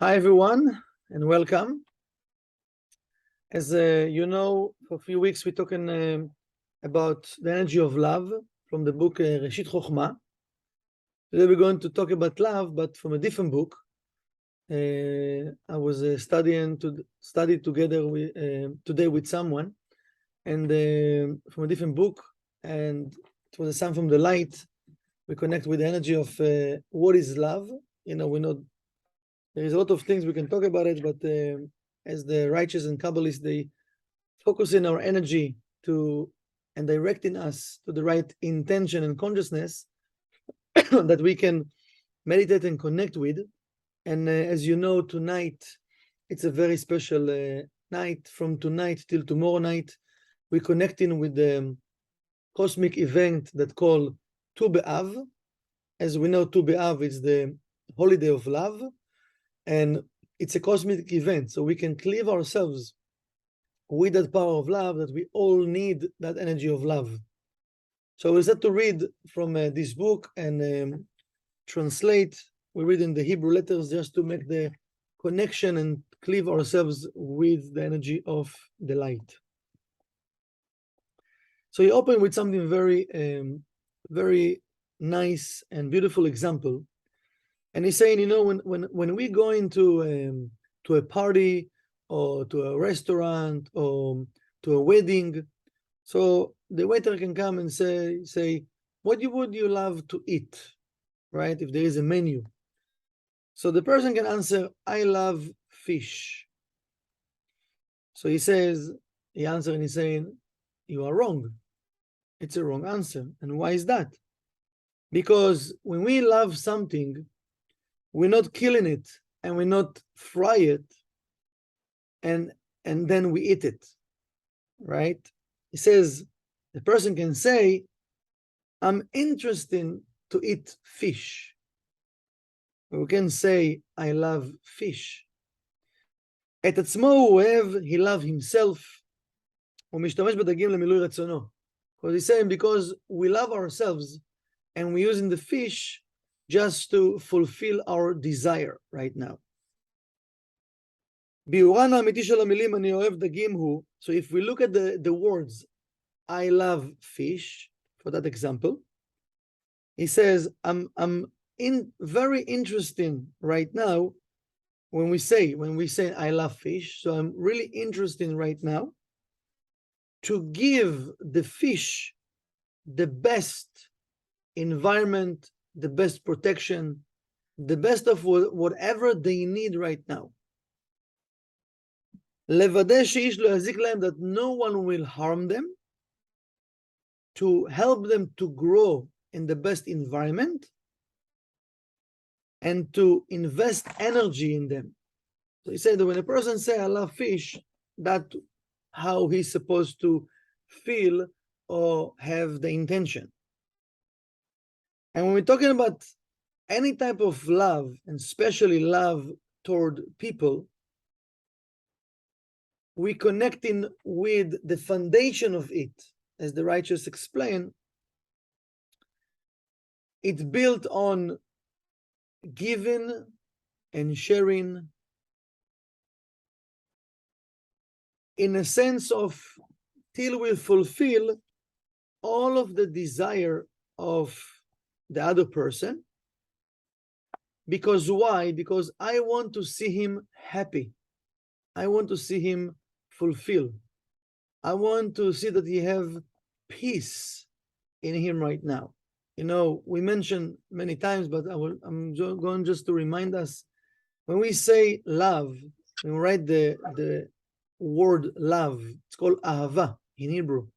Hi, everyone, and welcome. As you know, for a few weeks we're talking about the energy of love from the book Reshit Chochmah. Today we're going to talk about love, but from a different book. I was study together today with someone, and from a different book, and it was a Son from the Light. We connect with the energy of what is love. We know there is a lot of things we can talk about it, but as the righteous and Kabbalists, they focus in our energy and directing us to the right intention and consciousness that we can meditate and connect with. And as you know, tonight, it's a very special night. From tonight till tomorrow night, we're connecting with the cosmic event that called Tu B'Av. As we know, Tu B'Av is the holiday of love, and it's a cosmic event, so we can cleave ourselves with that power of love, that we all need that energy of love. So we start to read from this book and translate. We read in the Hebrew letters just to make the connection and cleave ourselves with the energy of the light. So you open with something very nice and beautiful example. And he's saying, when we go into to a party or to a restaurant or to a wedding, so the waiter can come and say, what would you love to eat, right? If there is a menu. So the person can answer, I love fish. So he answers and he's saying, you are wrong. It's a wrong answer. And why is that? Because when we love something, we're not killing it and we're not fry it and then we eat it, right? He says, the person can say, I'm interested to eat fish. We can say, I love fish. את עצמו הוא אוהב, he love himself. הוא משתמש בדגים למילוי רצונו. Because he's saying, because we love ourselves and we're using the fish just to fulfill our desire right now. ביאורן האמיתי של המילים, אני אוהב דגים הוא, so if we look at the words, I love fish, for that example, he says, I'm very interesting right now when we say I love fish, so I'm really interested right now to give the fish the best environment, the best protection, the best of whatever they need right now. לוודא שאיש לא יזיק להם, that no one will harm them, to help them to grow in the best environment, and to invest energy in them. So he said that when a person says, I love fish, that's how he's supposed to feel or have the intention. And when we're talking about any type of love, and especially love toward people, we connecting with the foundation of it, as the righteous explain. It's built on giving and sharing, in a sense of till we fulfill all of the desire of the other person. Because why? Because I want to see him happy. I want to see him fulfilled. I want to see that he have peace in him right now. We mentioned many times, but I'm going just to remind us, when we say love, when we write the word love, it's called ahava in Hebrew.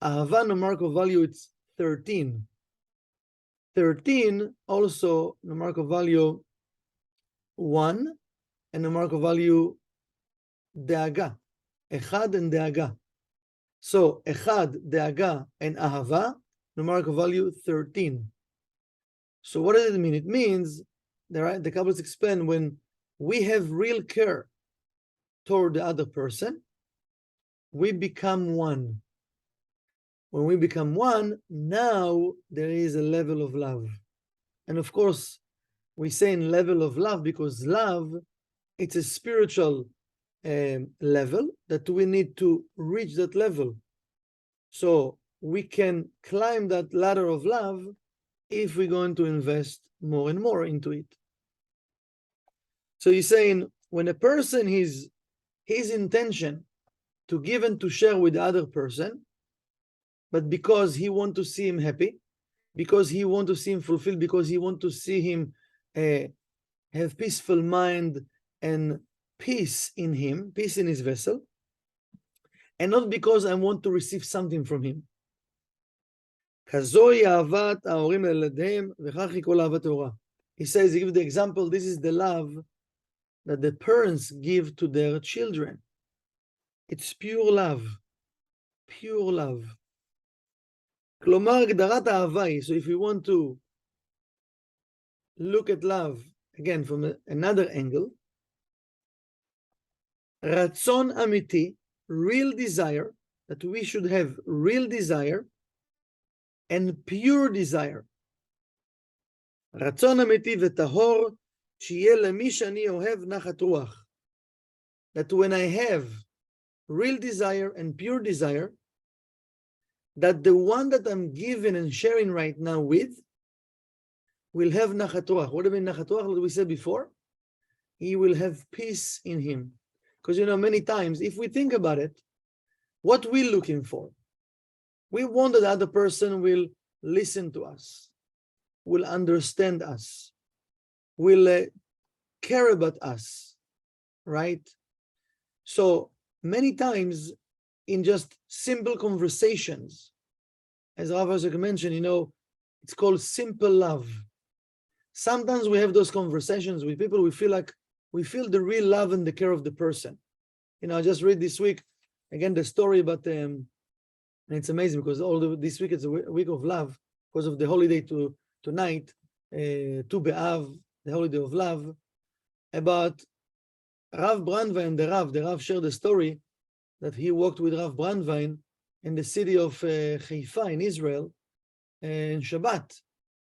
Ahava numerical value, it's 13. 13 also numerical value 1 and numerical value דאגה. Echad and דאגה. So Echad, דאגה, and ahava, numerical value 13. So what does it mean? It means, the Kabbalists explain, when we have real care toward the other person, we become one. When we become one, now there is a level of love. And of course, we say in level of love because love it's a spiritual level that we need to reach that level. So we can climb that ladder of love if we're going to invest more and more into it. So he's saying when a person his intention to give and to share with the other person, but because he want to see him happy, because he want to see him fulfilled, because he want to see him have peaceful mind and peace in him, peace in his vessel, and not because I want to receive something from him. He says, he gives the example, this is the love that the parents give to their children. It's pure love. Pure love. כלומר, הגדרת האהבה היא, so if you want to look at love, again, from another angle, רצון אמיתי, real desire, that we should have real desire and pure desire. רצון אמיתי וטהור, שיהיה למי שאני אוהב נחת רוח. That when I have real desire and pure desire, that the one that I'm giving and sharing right now with will have nachat ruach. What do you mean nachat ruach? Like we said before, he will have peace in him. Because many times, if we think about it, what we're looking for, we want that the other person will listen to us, will understand us, will care about us, right? So many times, in just simple conversations, as Rav Isaac mentioned, it's called simple love. Sometimes we have those conversations with people, we feel the real love and the care of the person. I just read this week, again, the story about, and it's amazing because this week it's a week of love because of the holiday tonight, Tu B'Av, the holiday of love, about Rav Brandwein, the Rav shared the story that he walked with Rav Brandwein in the city of Haifa in Israel in Shabbat,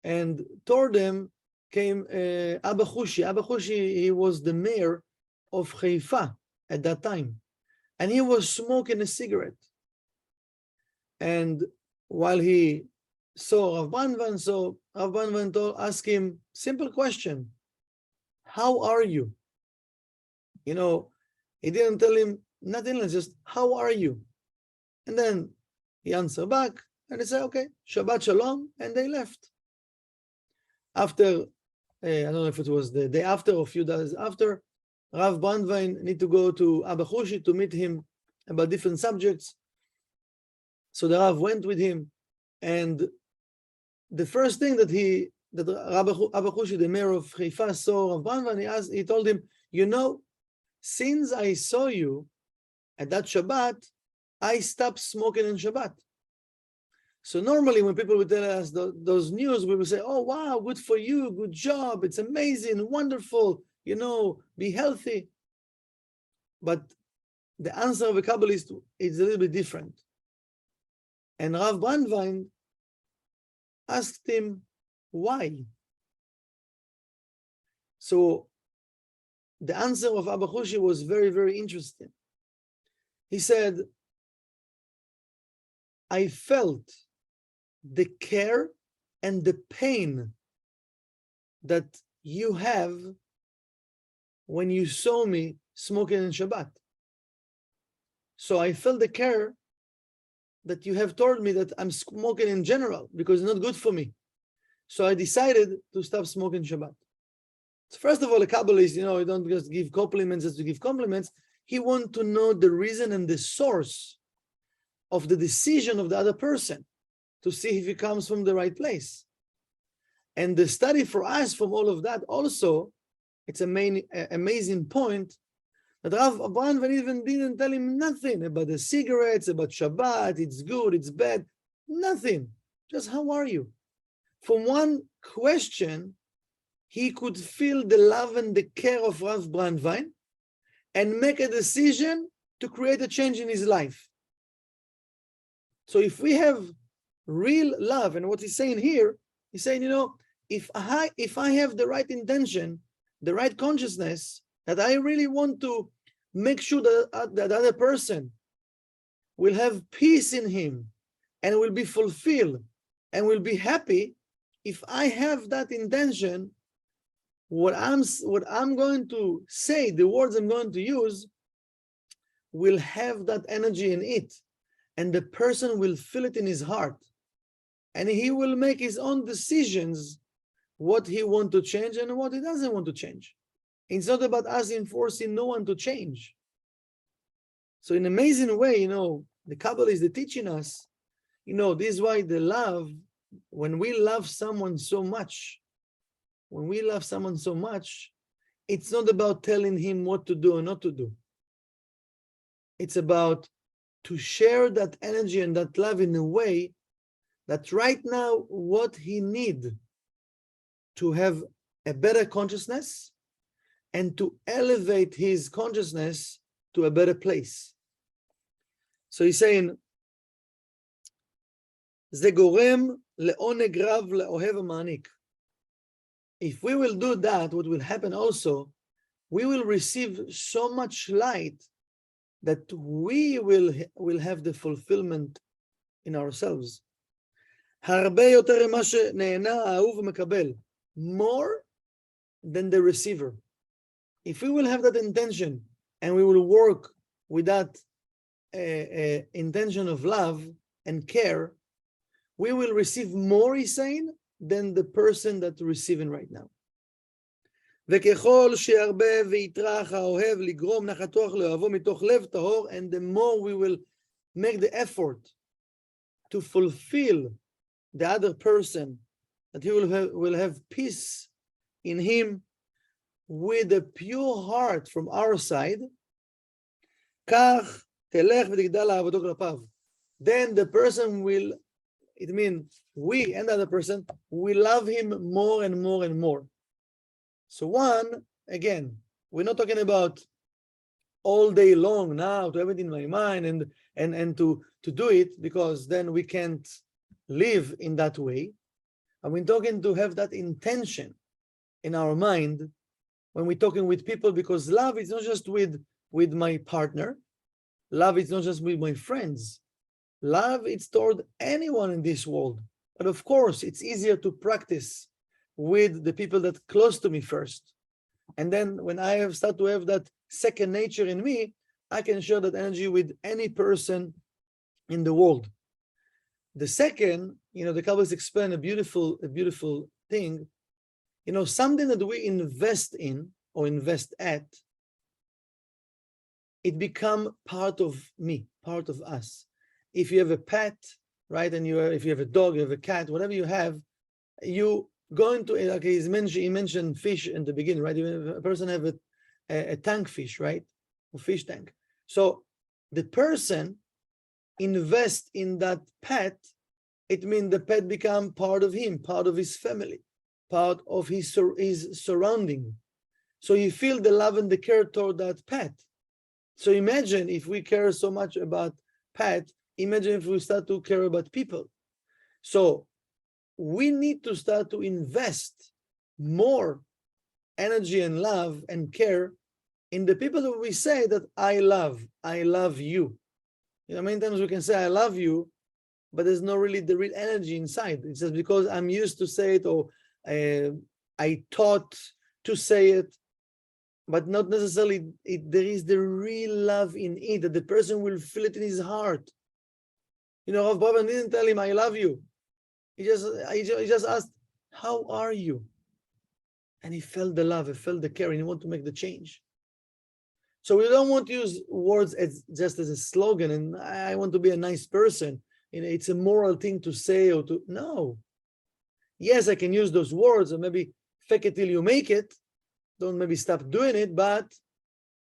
and toward them came Abba Chushi. Abba Chushi, he was the mayor of Haifa at that time, and he was smoking a cigarette. And while he saw Rav Brandwein, asked him simple question: "How are you?" He didn't tell him nothing else, just how are you? And then he answered back and he said, okay, Shabbat Shalom, and they left. After, I don't know if it was the day after or a few days after, Rav Brandwein need to go to Abba Chushi to meet him about different subjects. So the Rav went with him, and the first thing that Abba Chushi, the mayor of Haifa, saw Rav Brandwein, he told him, since I saw you at that Shabbat, I stopped smoking on Shabbat. So normally when people would tell us those news, we would say, oh, wow, good for you, good job, it's amazing, wonderful, be healthy. But the answer of a Kabbalist is a little bit different. And Rav Brandwein asked him, why? So the answer of Abba Chushi was very, very interesting. He said, I felt the care and the pain that you have when you saw me smoking on Shabbat. So I felt the care that you have told me that I'm smoking in general because it's not good for me. So I decided to stop smoking Shabbat. So first of all, a Kabbalist, you don't just give compliments just to give compliments. He wants to know the reason and the source of the decision of the other person to see if it comes from the right place. And the study for us from all of that also, it's an amazing point that Rav Brandwein even didn't tell him nothing about the cigarettes, about Shabbat, it's good, it's bad, nothing. Just how are you? From one question, he could feel the love and the care of Rav Brandwein and make a decision to create a change in his life. So if we have real love, and what he's saying here, he's saying, if I have the right intention, the right consciousness, that I really want to make sure that that other person will have peace in him and will be fulfilled and will be happy. If I have that intention, what I'm going to say, the words I'm going to use, will have that energy in it, and the person will feel it in his heart, and he will make his own decisions, what he wants to change and what he doesn't want to change. It's not about us enforcing no one to change. So in an amazing way, the Kabbalah is teaching us, this is why the love, when we love someone so much, it's not about telling him what to do or not to do. It's about to share that energy and that love in a way that right now what he needs to have a better consciousness and to elevate his consciousness to a better place. So he's saying, זה גורם לעונג רב לאוהב המעניק. If we will do that, what will happen also, we will receive so much light that we will have the fulfillment in ourselves. הרבה יותר ממה שנהנה האהוב ומקבל, more than the receiver. If we will have that intention and we will work with that intention of love and care, we will receive more, he's saying, than the person that's receiving right now. וככל שירבה ויטרח האוהב לגרום נחתו לאוהבו מתוך לב טהור, and the more we will make the effort to fulfill the other person, that he will have peace in him with a pure heart from our side, כך תלך ותגדל אהבתו כלפיו. Then the person will, it means we and the other person, we love him more and more and more. So one, again, we're not talking about all day long now to have it in my mind and to do it, because then we can't live in that way. And we're talking to have that intention in our mind when we're talking with people, because love is not just with my partner. Love is not just with my friends. Love is toward anyone in this world. But of course, it's easier to practice with the people that are close to me first. And then when I have started to have that second nature in me, I can share that energy with any person in the world. The second, the Kabbalists explain a beautiful thing. Something that we invest in or invest at, it become part of me, part of us. If you have a pet, right, and if you have a dog, you have a cat, whatever you have, you go into it. Okay, he mentioned fish in the beginning, right? Even a person have a tank fish, right, a fish tank. So the person invest in that pet. It means the pet become part of him, part of his family, part of his surrounding. So you feel the love and the care toward that pet. So imagine if we care so much about pet, imagine if we start to care about people. So we need to start to invest more energy and love and care in the people that we say that I love you. Many times we can say I love you, but there's not really the real energy inside. It's just because I'm used to say it, or I taught to say it, but not necessarily there is the real love in it, that the person will feel it in his heart. Rav Baba didn't tell him, I love you. He just asked, how are you? And he felt the love, he felt the care, and he wanted to make the change. So we don't want to use words just as a slogan, and I want to be a nice person. It's a moral thing to say or to, no. Yes, I can use those words, or maybe fake it till you make it. Don't maybe stop doing it, but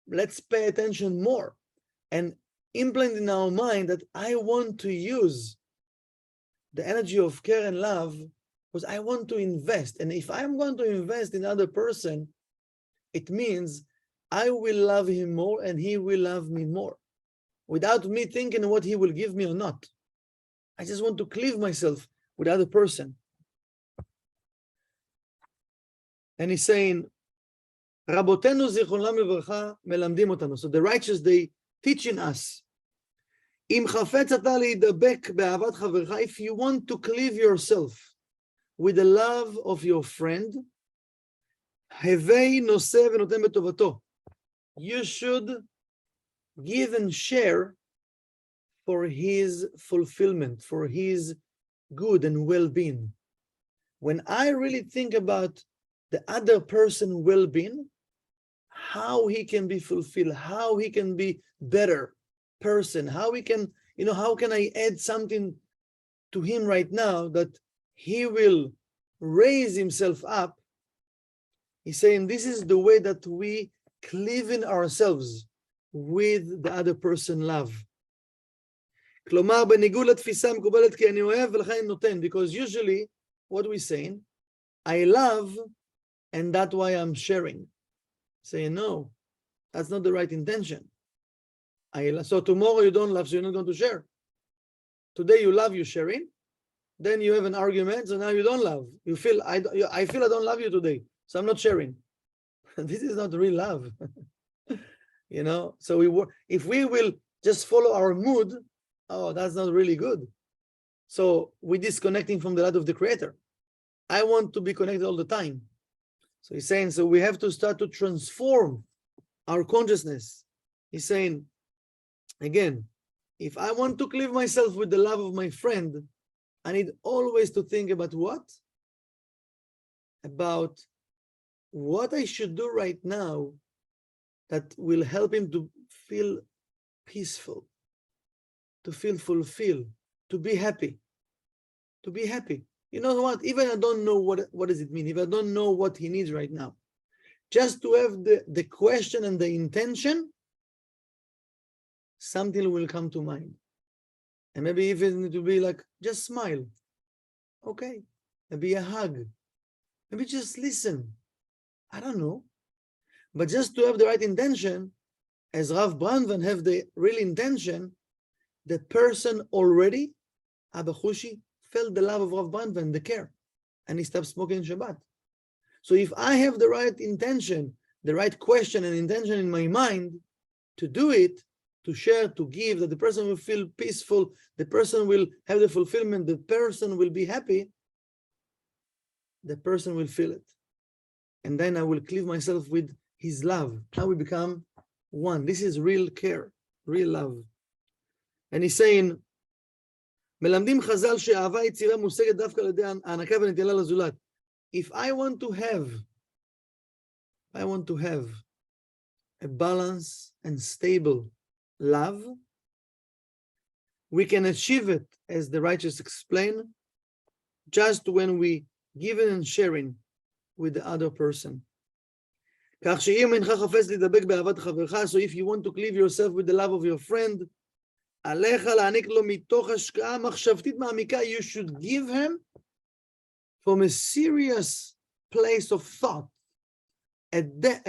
let's pay attention more and implant in our mind that I want to use the energy of care and love because I want to invest. And if I'm going to invest in another person, it means I will love him more and he will love me more without me thinking what he will give me or not. I just want to cleave myself with the other person. And he's saying, רבותינו זיכרונם לברכה מלמדים אותנו. So the righteous, they teaching us. אם חפץ אתה להידבק באהבת חברך, if you want to cleave yourself with the love of your friend, הווי נושא ונותן בטובתו. You should give and share for his fulfillment, for his good and well-being. When I really think about the other person's well-being, how he can be fulfilled, how he can be better person, how we can, how can I add something to him right now that he will raise himself up? He's saying this is the way that we cleave in ourselves with the other person love. כלומר, בניגוד לתפיסה מקובלת כי אני אוהב ולכן אני נותן, because usually what we're saying, I love and that's why I'm sharing. Saying no, that's not the right intention. So tomorrow you don't love, so you're not going to share. Today you love, you're sharing. Then you have an argument, so now you don't love. You feel, I feel I don't love you today, so I'm not sharing. This is not real love. So if we will just follow our mood, oh, that's not really good. So we're disconnecting from the light of the Creator. I want to be connected all the time. So he's saying, so we have to start to transform our consciousness. He's saying, again, if I want to cleave myself with the love of my friend, I need always to think about what? About what I should do right now that will help him to feel peaceful, to feel fulfilled, to be happy, to be happy. You know what? Even I don't know what does it mean, if I don't know what he needs right now, just to have the question and the intention, something will come to mind. And maybe even to be like, just smile. Okay. Maybe a hug. Maybe just listen. I don't know. But just to have the right intention, as Rav Brandvan have the real intention, the person already, Abba Chushi, felt the love of Rav Brandvan, the care, and he stopped smoking Shabbat. So if I have the right intention, the right question and intention in my mind to do it, to share, to give, that the person will feel peaceful, the person will have the fulfillment, the person will be happy, the person will feel it. And then I will cleave myself with his love. Now we become one. This is real care, real love. And he's saying, מלמדים חז"ל שאהבה יצירה מושגת דווקא על ידי הענקה ונתינה לזולת. If I want to have a balanced and stable love, we can achieve it, as the righteous explain, just when we giving and sharing with the other person. כך שאם אינך חפץ להידבק באהבת חברך, so if you want to cleave yourself with the love of your friend, עליך להעניק לו מתוך השקעה מחשבתית מעמיקה, you should give him from a serious place of thought, a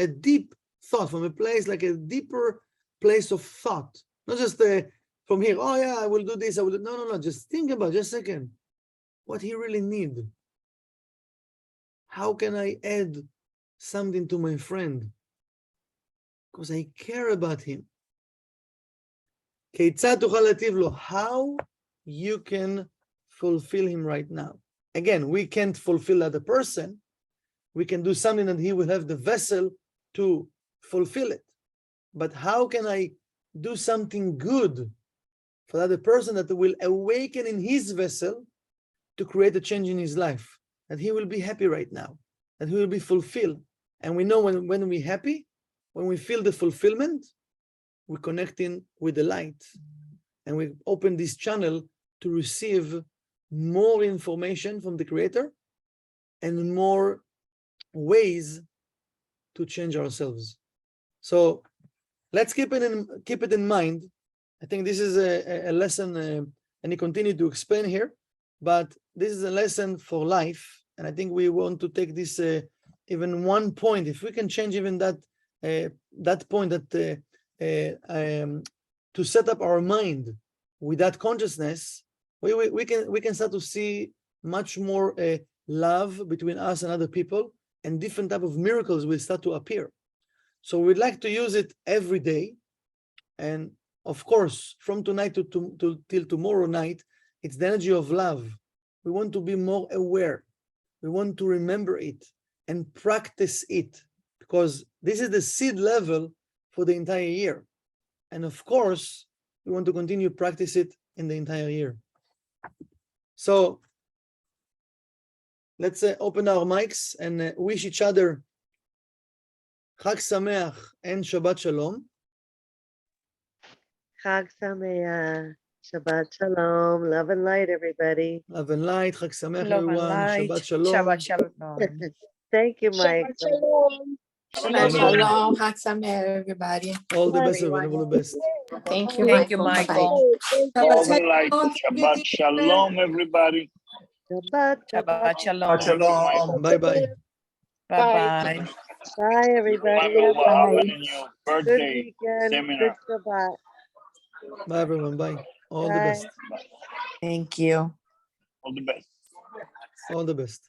deep thought, from a place like a deeper place of thought, not just from here, oh yeah, I will do this, I will do, no, just think about, just a second, what he really need. How can I add something to my friend? Because I care about him. כיצד תוכל להטיב לו? How you can fulfill him right now. Again, we can't fulfill the other person. We can do something that he will have the vessel to fulfill it. But how can I do something good for the other person that will awaken in his vessel to create a change in his life? That he will be happy right now, that he will be fulfilled. And we know when we're happy, when we feel the fulfillment, we're connecting with the light. And we open this channel to receive more information from the Creator and more ways to change ourselves. So let's keep it in mind. I think this is a lesson, and he continued to explain here, but this is a lesson for life. And I think we want to take this even one point. If we can change even that point, that to set up our mind with that consciousness, we can start to see much more love between us and other people, and different type of miracles will start to appear. So we'd like to use it every day. And of course, from tonight till tomorrow night, it's the energy of love. We want to be more aware. We want to remember it and practice it, because this is the seed level for the entire year. And of course, we want to continue practice it in the entire year. So let's open our mics and wish each other Chag Sameach and Shabbat Shalom. Chag Sameach, Shabbat Shalom, love and light, everybody. Love and light, Chag Sameach, Love and everyone. light. Shabbat Shalom. Shabbat Shalom. Thank you, Mike. Shabbat Shalom. Chag Sameach, everybody. All the best, Everyone. everyone. All the best. Thank you, Thank you, Michael. Bye-bye. Michael. All the light. Shabbat Shalom, everybody. Shabbat, Shabbat Shalom. Shalom. Bye-bye. Bye-bye. Bye, everybody. Michael, what Bye. happened in your Good birthday weekend. seminar? Good Shabbat. Bye, everyone. Bye. All the Bye. best. Thank you. All the best. All the best.